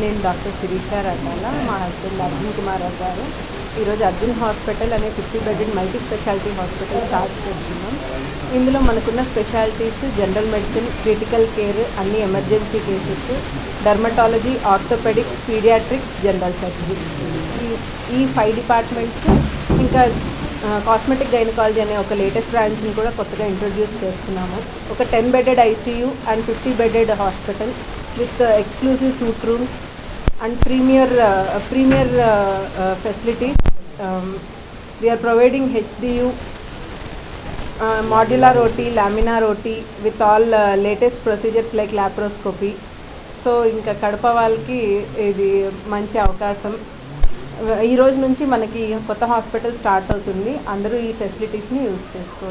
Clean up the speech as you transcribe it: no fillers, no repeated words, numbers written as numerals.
నేను డాక్టర్ శిరీష రకాల, మా హస్బెండ్ అర్జున్ కుమార్ గారు. ఈరోజు అర్జున్ హాస్పిటల్ అనే 50 bedded multi speciality hospital start చేస్తున్నాం. ఇందులో మనకున్న specialities general medicine, critical care, అన్ని emergency cases, dermatology, orthopaedics, paediatrics, general surgery, ఈ 5 డిపార్ట్మెంట్స్. ఇంకా కాస్మెటిక్ గైనకాలజీ అనే ఒక లేటెస్ట్ బ్రాంచ్ని కూడా కొత్తగా ఇంట్రొడ్యూస్ చేస్తున్నాము. ఒక 10 bedded ICU and 50 bedded hospital with exclusive suit rooms and premier facilities. We are providing HDU, modular OT, laminar OT with all latest procedures like laparoscopy. So ఇంకా కడప వాళ్ళకి ఇది మంచి అవకాశం. ఈ రోజు నుంచి మనకి కొత్త హాస్పిటల్ స్టార్ట్ అవుతుంది. అందరూ ఈ ఫెసిలిటీస్ని యూజ్ చేసుకోవచ్చు.